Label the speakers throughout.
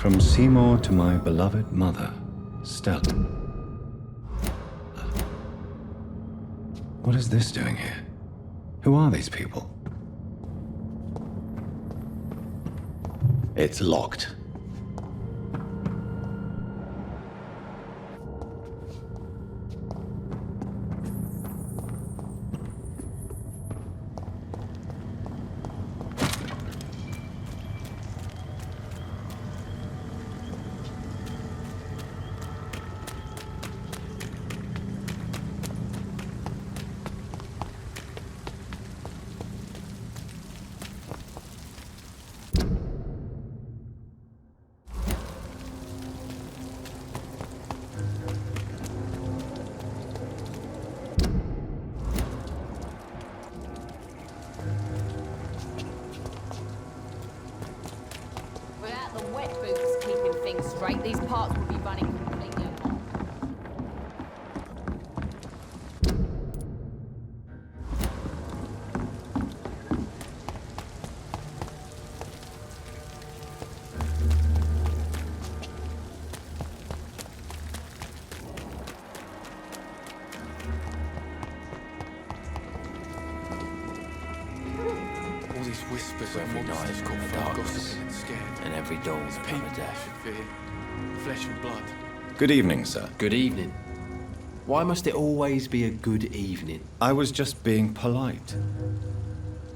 Speaker 1: From Seymour to my beloved mother, Stella. What is this doing here? Who are these people? It's locked.
Speaker 2: These parts will be running completely apart.
Speaker 3: All these whispers of
Speaker 4: Every night
Speaker 3: monsters
Speaker 4: in
Speaker 3: called
Speaker 4: the darkness,
Speaker 3: and scared.
Speaker 4: and every dawn is
Speaker 3: People
Speaker 4: a death.
Speaker 3: should fear. Flesh and blood.
Speaker 1: Good evening, sir.
Speaker 4: Good evening. Why must it always be a good evening?
Speaker 1: I was just being polite.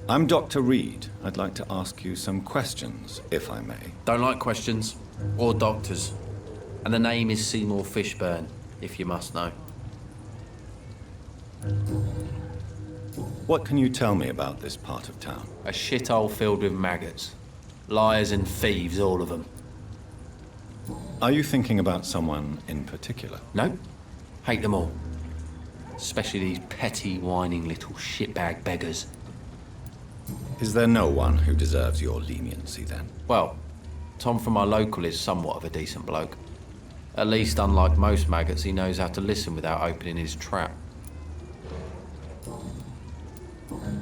Speaker 1: I'm Dr. Reed. I'd like to ask you some questions, if I may.
Speaker 4: Don't like questions or doctors. And the name is Seymour Fishburne, if you must know.
Speaker 1: What can you tell me about this part of town?
Speaker 4: A shithole filled with maggots. Liars and thieves, all of them.
Speaker 1: Are you thinking about someone in particular?
Speaker 4: No? Hate them all. Especially these petty, whining little shitbag beggars.
Speaker 1: Is there no one who deserves your leniency, then?
Speaker 4: Well, Tom from our local is somewhat of a decent bloke. At least, unlike most maggots, he knows how to listen without opening his trap.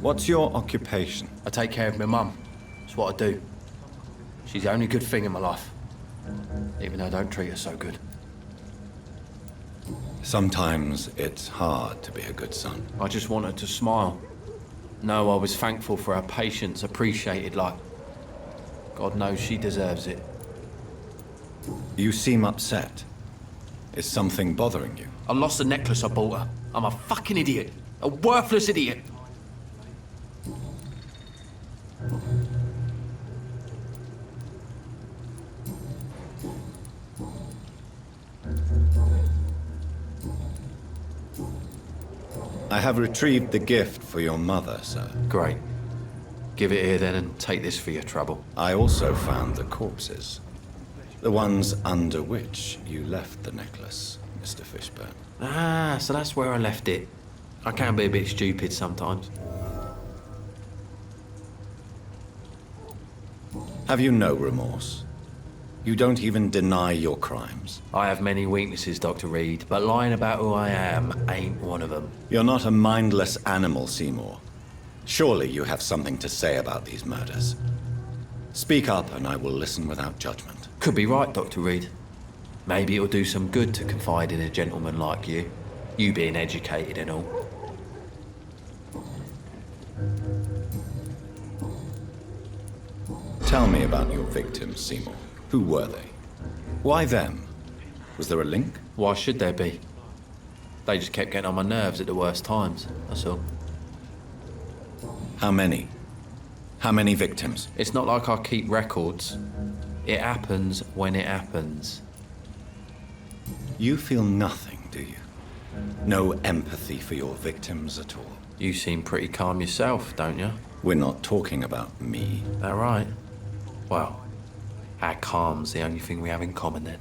Speaker 1: What's your occupation?
Speaker 4: I take care of my mum. It's what I do. She's the only good thing in my life. Even though I don't treat her so good.
Speaker 1: Sometimes it's hard to be a good son.
Speaker 4: I just want her to smile. No, I was thankful for her patience, appreciated like... God knows she deserves it.
Speaker 1: You seem upset. Is something bothering you?
Speaker 4: I lost the necklace I bought her. I'm a fucking idiot. A worthless idiot.
Speaker 1: I have retrieved the gift for your mother, sir.
Speaker 4: Great. Give it here then and take this for your trouble.
Speaker 1: I also found the corpses. The ones under which you left the necklace, Mr. Fishburne.
Speaker 4: Ah, so that's where I left it. I can be a bit stupid sometimes.
Speaker 1: Have you no remorse? You don't even deny your crimes.
Speaker 4: I have many weaknesses, Dr. Reed, but lying about who I am ain't one of them.
Speaker 1: You're not a mindless animal, Seymour. Surely you have something to say about these murders. Speak up and I will listen without judgment.
Speaker 4: Could be right, Dr. Reed. Maybe it'll do some good to confide in a gentleman like you. You being educated and all.
Speaker 1: Tell me about your victims, Seymour. Who were they? Why them? Was there a link?
Speaker 4: Why should there be? They just kept getting on my nerves at the worst times, that's all.
Speaker 1: How many? How many victims?
Speaker 4: It's not like I keep records. It happens when it happens.
Speaker 1: You feel nothing, do you? No empathy for your victims at all?
Speaker 4: You seem pretty calm yourself, don't you?
Speaker 1: We're not talking about me.
Speaker 4: That right? Well, our calm's the only thing we have in common then.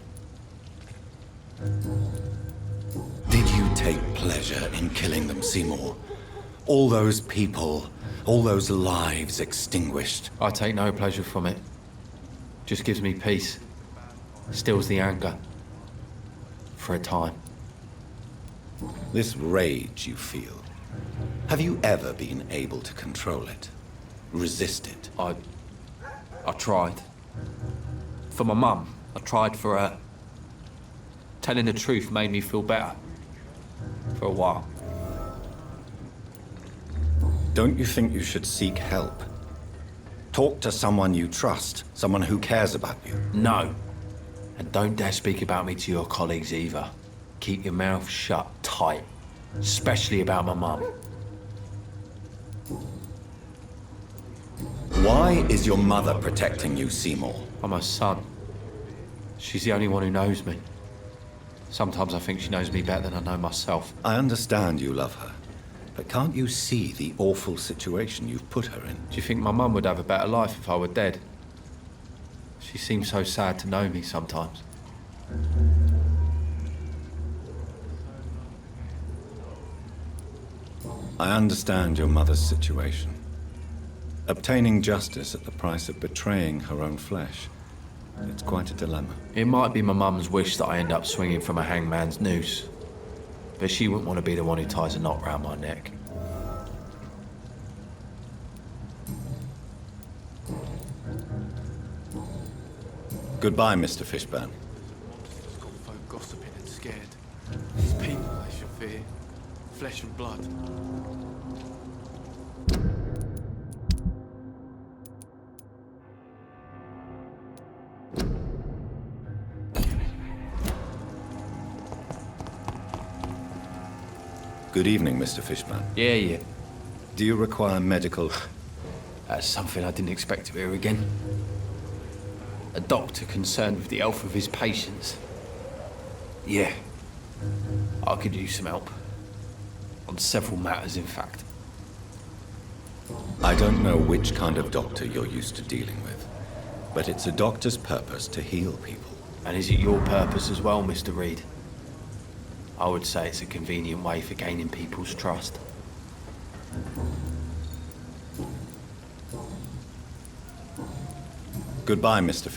Speaker 1: Did you take pleasure in killing them, Seymour? All those people, all those lives extinguished.
Speaker 4: I take no pleasure from it. Just gives me peace. Stills the anger. For a time.
Speaker 1: This rage you feel, have you ever been able to control it? Resist it?
Speaker 4: I tried. For my mum, I tried for her. Telling the truth made me feel better. For a while.
Speaker 1: Don't you think you should seek help? Talk to someone you trust, someone who cares about you.
Speaker 4: No. And don't dare speak about me to your colleagues either. Keep your mouth shut tight. Especially about my mum.
Speaker 1: Why is your mother protecting you, Seymour?
Speaker 4: I'm her son. She's the only one who knows me. Sometimes I think she knows me better than I know myself.
Speaker 1: I understand you love her, but can't you see the awful situation you've put her in?
Speaker 4: Do you think my mum would have a better life if I were dead? She seems so sad to know me sometimes.
Speaker 1: I understand your mother's situation. Obtaining justice at the price of betraying her own flesh. It's quite a dilemma.
Speaker 4: It might be my mum's wish that I end up swinging from a hangman's noose. But she wouldn't want to be the one who ties a knot round my neck.
Speaker 1: Goodbye, Mr. Fishburne.
Speaker 3: Monster's got folk gossiping and scared. It's people they should fear. Flesh and blood.
Speaker 1: Good evening, Mr. Fishburne.
Speaker 4: Yeah.
Speaker 1: Do you require medical...
Speaker 4: That's something I didn't expect to hear again. A doctor concerned with the health of his patients. Yeah. I could use some help. On several matters, in fact.
Speaker 1: I don't know which kind of doctor you're used to dealing with, but it's a doctor's purpose to heal people.
Speaker 4: And is it your purpose as well, Mr. Reed? I would say it's a convenient way for gaining people's trust.
Speaker 1: Goodbye, Mr.